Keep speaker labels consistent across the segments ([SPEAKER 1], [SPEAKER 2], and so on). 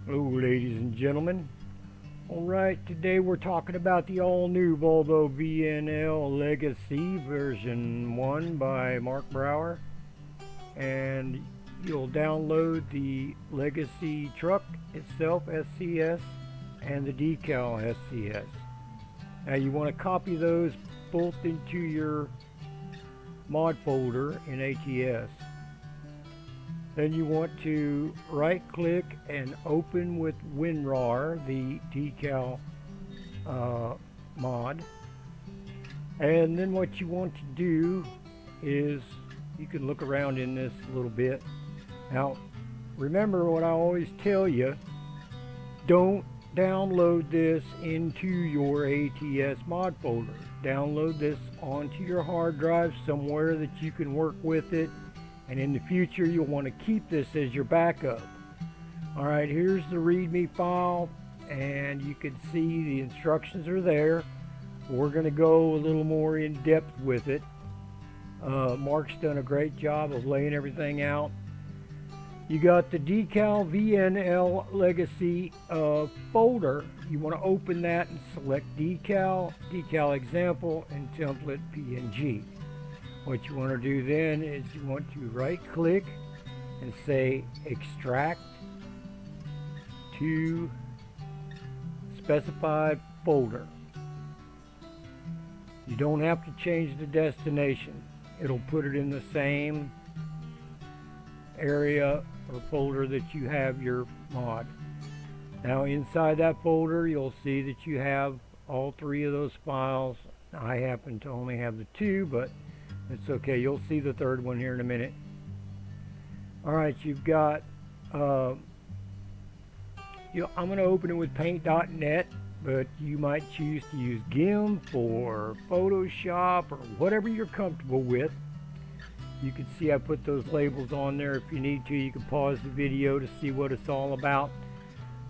[SPEAKER 1] Hello, ladies and gentlemen. Alright, today we're talking about the all-new Volvo VNL Legacy version 1 by Mark Brower. And you'll download the Legacy truck itself, SCS, and the Decal SCS. Now you want to copy those both into your mod folder in ATS. Then you want to right click and open with WinRAR, the Decal mod. And then what you want to do is you can look around in this a little bit. Now remember what I always tell you, don't download this into your ATS mod folder. Download this onto your hard drive somewhere that you can work with it. And in the future, you'll want to keep this as your backup. All right, here's the README file, and you can see the instructions are there. We're going to go a little more in depth with it. Mark's done a great job of laying everything out. You got the Decal VNL Legacy folder. You want to open that and select Decal, Decal Example, and Template PNG. What you want to do then is you want to right click and say extract to specified folder. You don't have to change the destination. It'll put it in the same area or folder that you have your mod. Now inside that folder you'll see that you have all three of those files. I happen to only have the two, but it's okay. You'll see the third one here in a minute. Alright, you've got I'm going to open it with paint.net, but you might choose to use GIMP or Photoshop or whatever you're comfortable with. You can see I put those labels on there. If you need to, you can pause the video to see what it's all about.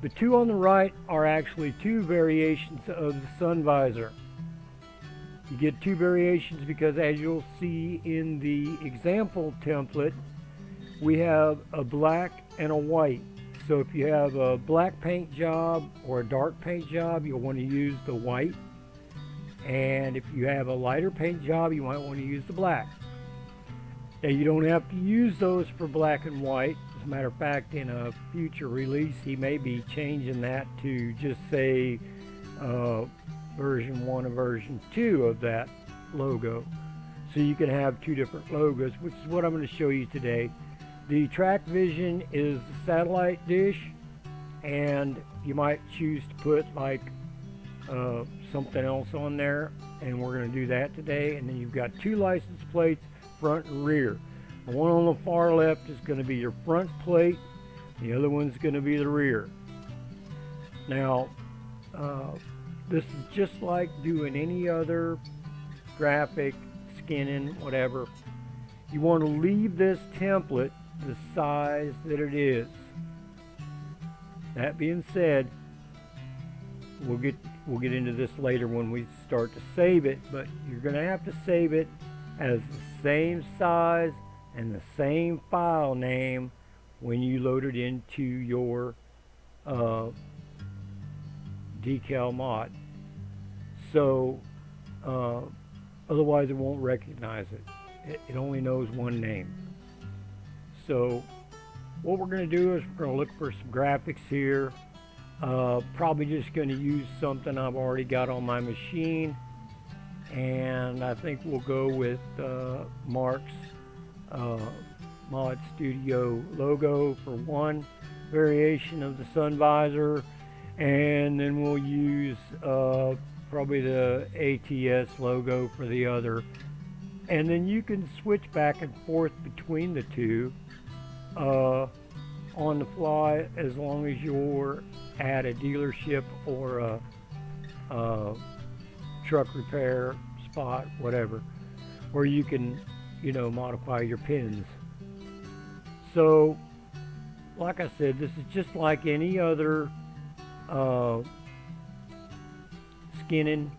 [SPEAKER 1] The two on the right are actually two variations of the sun visor. You get two variations because, as you'll see in the example template, we have a black and a white. So if you have a black paint job or a dark paint job, you'll want to use the white. And if you have a lighter paint job, you might want to use the black. Now you don't have to use those for black and white. As a matter of fact, in a future release, he may be changing that to just say version 1 or version 2 of that logo, so you can have two different logos, which is what I'm going to show you today. The track vision is the satellite dish, and you might choose to put like something else on there, and we're going to do that today. And then you've got two license plates, front and rear. The one on the far left is going to be your front plate, the other one's going to be the rear. Now this is just like doing any other graphic, skinning, whatever. You want to leave this template the size that it is. That being said, we'll get into this later when we start to save it, but you're going to have to save it as the same size and the same file name when you load it into your Decal mod. So otherwise it won't recognize it. It only knows one name. So what we're going to do is we're going to look for some graphics here. Probably just going to use something I've already got on my machine, and I think we'll go with Mark's Mod Studio logo for one variation of the sun visor, and then we'll use probably the ATS logo for the other. And then you can switch back and forth between the two on the fly, as long as you're at a dealership or a truck repair spot, whatever, where you can, you know, modify your pins. So like I said, this is just like any other skinning,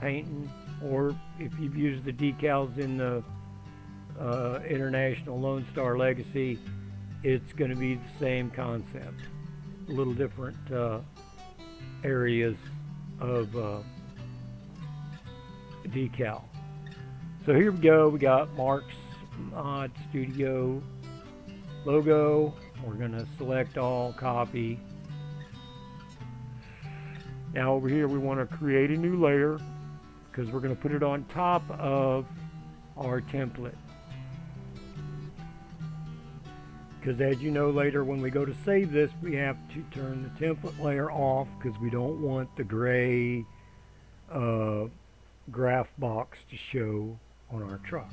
[SPEAKER 1] painting, or if you've used the decals in the International Lone Star Legacy, it's going to be the same concept. little different areas of decal. So here we go. We got Mark's Mod Studio logo. We're going to select all, copy. Now over here we want to create a new layer because we're going to put it on top of our template. Because as you know, later when we go to save this, we have to turn the template layer off because we don't want the gray graph box to show on our truck.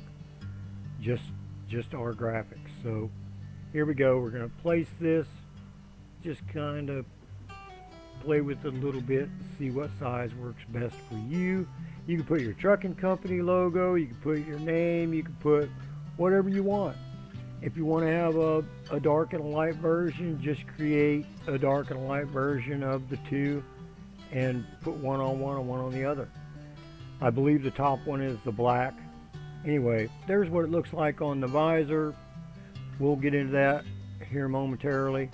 [SPEAKER 1] Just our graphics. So here we go. We're going to place this, just kind of play with it a little bit, see what size works best for you. You can put your trucking company logo, you can put your name, you can put whatever you want. If you want to have a dark and a light version, just create a dark and a light version of the two and put one on one and one on the other. I believe the top one is the black. Anyway, there's what it looks like on the visor. We'll get into that here momentarily.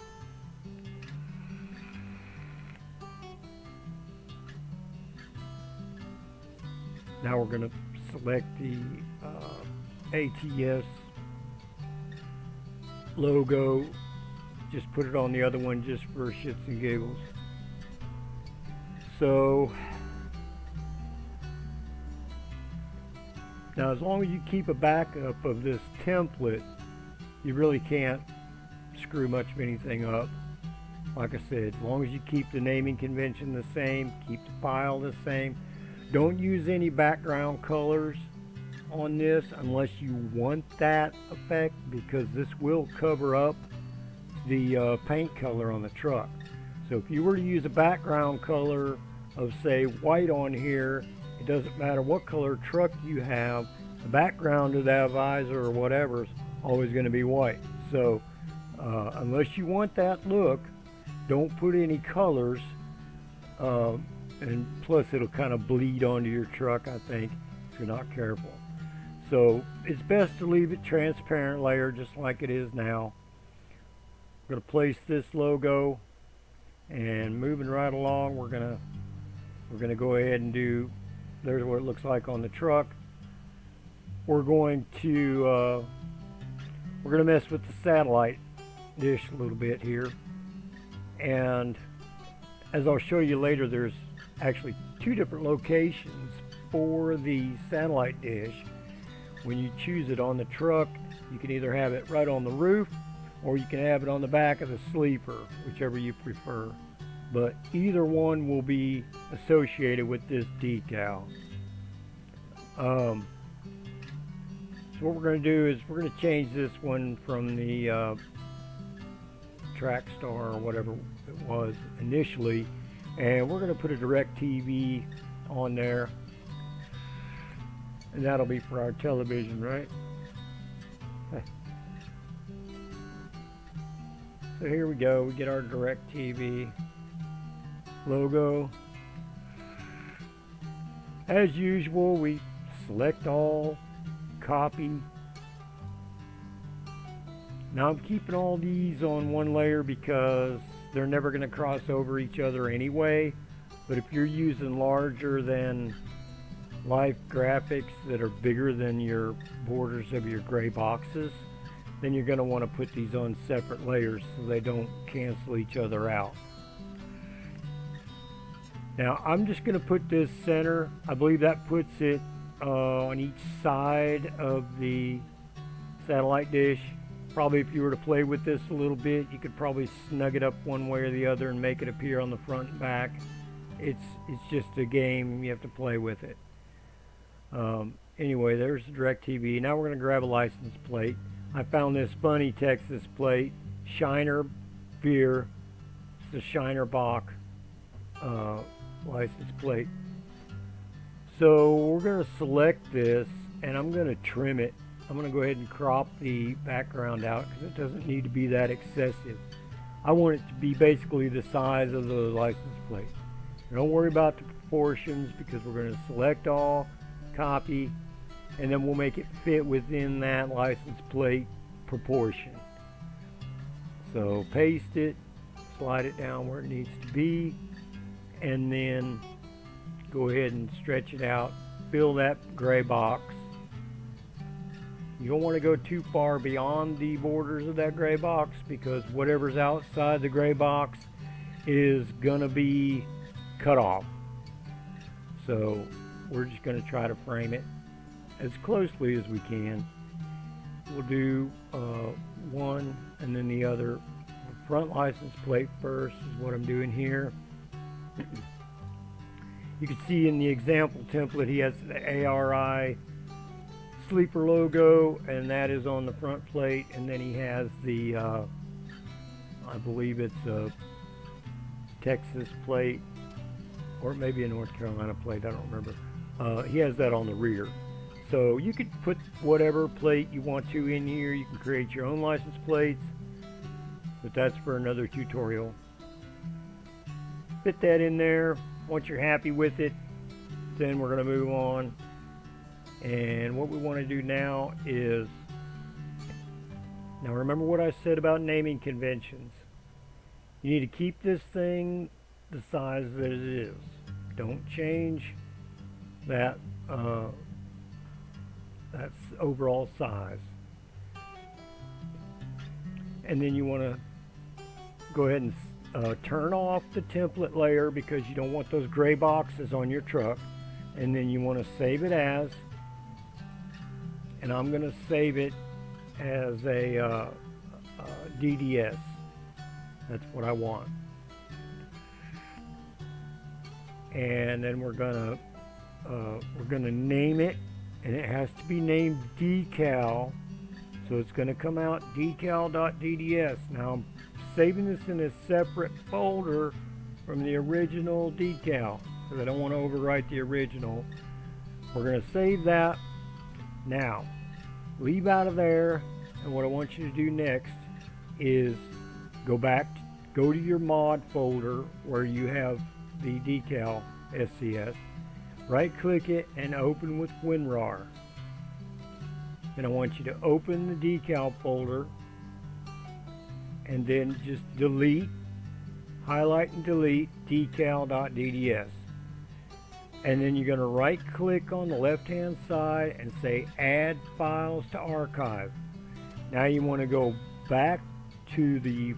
[SPEAKER 1] Now we're going to select the ATS logo, just put it on the other one just for shits and giggles. So now as long as you keep a backup of this template, you really can't screw much of anything up. Like I said, as long as you keep the naming convention the same, keep the file the same, don't use any background colors on this unless you want that effect, because this will cover up the paint color on the truck. So if you were to use a background color of say white on here, it doesn't matter what color truck you have, the background of that visor or whatever is always going to be white. So unless you want that look, don't put any colors, and plus it'll kind of bleed onto your truck, I think, if you're not careful. So it's best to leave it transparent layer just like it is now. We're going to place this logo, and moving right along, we're going to go ahead and do, there's what it looks like on the truck. We're going to mess with the satellite dish a little bit here, and as I'll show you later, there's actually two different locations for the satellite dish. When you choose it on the truck, you can either have it right on the roof or you can have it on the back of the sleeper, whichever you prefer. But either one will be associated with this decal. So what we're going to do is we're going to change this one from the Track Star or whatever it was initially, and we're going to put a DirecTV on there. And that'll be for our television, right? So here we go. We get our DirecTV logo. As usual, we select all, copy. Now I'm keeping all these on one layer because they're never going to cross over each other anyway. But if you're using larger than life graphics that are bigger than your borders of your gray boxes, then you're going to want to put these on separate layers so they don't cancel each other out. Now I'm just going to put this center. I believe that puts it on each side of the satellite dish. Probably if you were to play with this a little bit, you could probably snug it up one way or the other and make it appear on the front and back. It's just a game. You have to play with it. Anyway, there's the DirecTV. Now we're going to grab a license plate. I found this funny Texas plate, Shiner Beer. It's the Shiner Bach license plate. So we're going to select this, and I'm going to trim it. I'm going to go ahead and crop the background out because it doesn't need to be that excessive. I want it to be basically the size of the license plate. Don't worry about the proportions because we're going to select all, copy, and then we'll make it fit within that license plate proportion. So paste it, slide it down where it needs to be, and then go ahead and stretch it out. Fill that gray box. You don't want to go too far beyond the borders of that gray box, because whatever's outside the gray box is going to be cut off. So we're just going to try to frame it as closely as we can. We'll do one and then the other. Front license plate first is what I'm doing here. You can see in the example template he has the ARI sleeper logo, and that is on the front plate, and then he has the I believe it's a Texas plate, or maybe a North Carolina plate, I don't remember. He has that on the rear. So you could put whatever plate you want to in here. You can create your own license plates, but that's for another tutorial. Fit that in there. Once you're happy with it, then we're going to move on. And what we want to do now is, now remember what I said about naming conventions. You need to keep this thing the size that it is. Don't change that that's overall size. And then you want to go ahead and turn off the template layer, because you don't want those gray boxes on your truck. And then you want to save it as, and I'm going to save it as a DDS. That's what I want. And then we're gonna name it, and it has to be named Decal. So it's going to come out decal.dds. Now I'm saving this in a separate folder from the original Decal, because I don't want to overwrite the original. We're going to save that. Now, leave out of there, and what I want you to do next is go to your mod folder where you have the Decal SCS. Right click it and open with WinRAR. And I want you to open the Decal folder and then just delete, highlight and delete decal.dds. And then you're going to right click on the left hand side and say add files to archive. Now you want to go back to the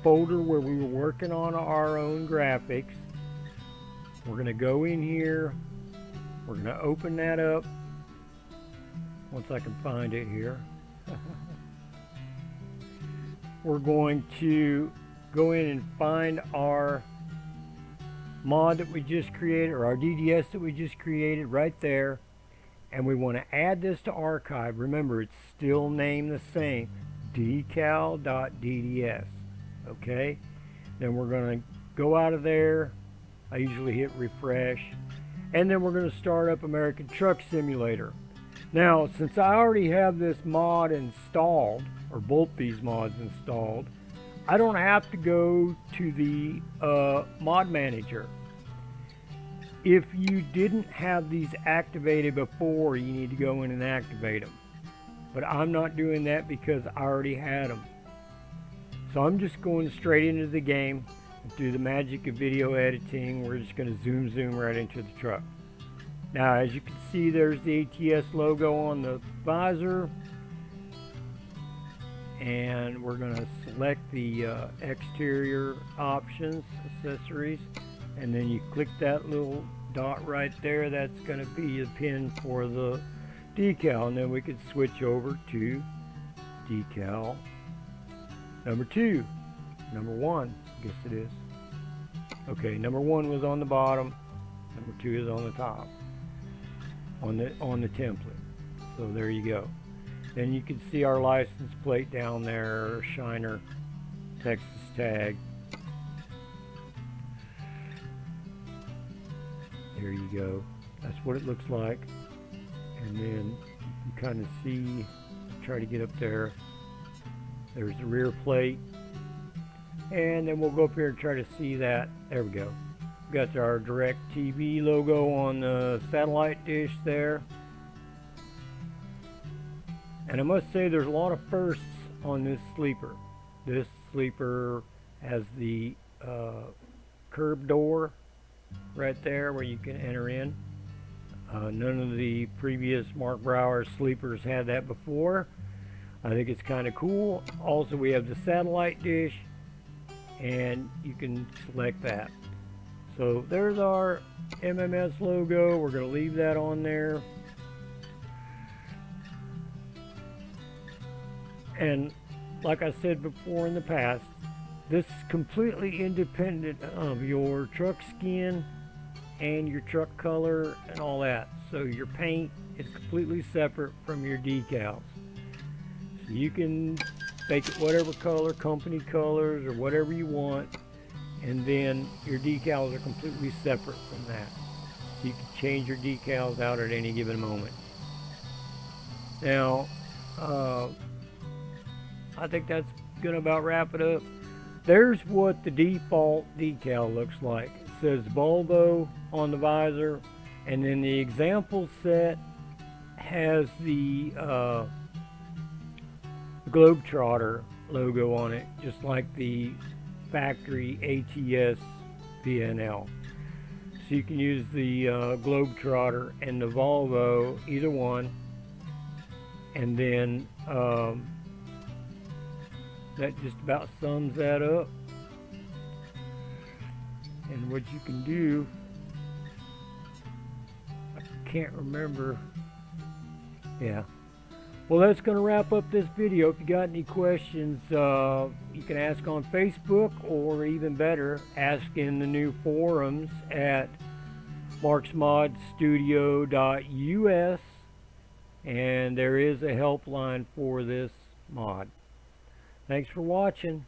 [SPEAKER 1] folder where we were working on our own graphics. We're going to go in here, we're going to open that up once I can find it here. We're going to go in and find our mod that we just created, or our DDS that we just created right there, and we want to add this to archive. Remember, it's still named the same, decal.dds. Okay, then we're going to go out of there. I usually hit refresh, and then we're going to start up American Truck Simulator. Now, since I already have this mod installed, or both these mods installed, I don't have to go to the mod manager. If you didn't have these activated before, you need to go in and activate them. But I'm not doing that because I already had them. So I'm just going straight into the game. Through the magic of video editing, we're just going to zoom right into the truck. Now, as you can see, there's the ATS logo on the visor. And we're going to select the exterior options, accessories, and then you click that little dot right there. That's going to be the pin for the decal, and then we could switch over to decal number 2, number 1, I guess it is. Okay, number 1 was on the bottom, number 2 is on the top, on the template. So there you go. Then you can see our license plate down there, Shiner, Texas tag. There you go. That's what it looks like. And then you can kind of see, try to get up there. There's the rear plate. And then we'll go up here and try to see that. There we go. We've got our Direct TV logo on the satellite dish there. And I must say there's a lot of firsts on this sleeper. This sleeper has the curb door right there where you can enter in. None of the previous Mark Brower sleepers had that before. I think it's kind of cool. Also, we have the satellite dish, and you can select that. So there's our MMS logo. We're going to leave that on there. And like I said before in the past, this is completely independent of your truck skin and your truck color and all that. So your paint is completely separate from your decals. So you can make it whatever color, company colors, or whatever you want, and then your decals are completely separate from that. So you can change your decals out at any given moment. Now, I think that's gonna about wrap it up. There's what the default decal looks like. It says Volvo on the visor, and then the example set has the Globetrotter logo on it, just like the factory ATS VNL. So you can use the Globetrotter and the Volvo, either one, and then that just about sums that up. And what you can do, I can't remember. Yeah. Well, that's going to wrap up this video. If you got any questions, you can ask on Facebook, or even better, ask in the new forums at marksmodstudio.us, and there is a helpline for this mod. Thanks for watching.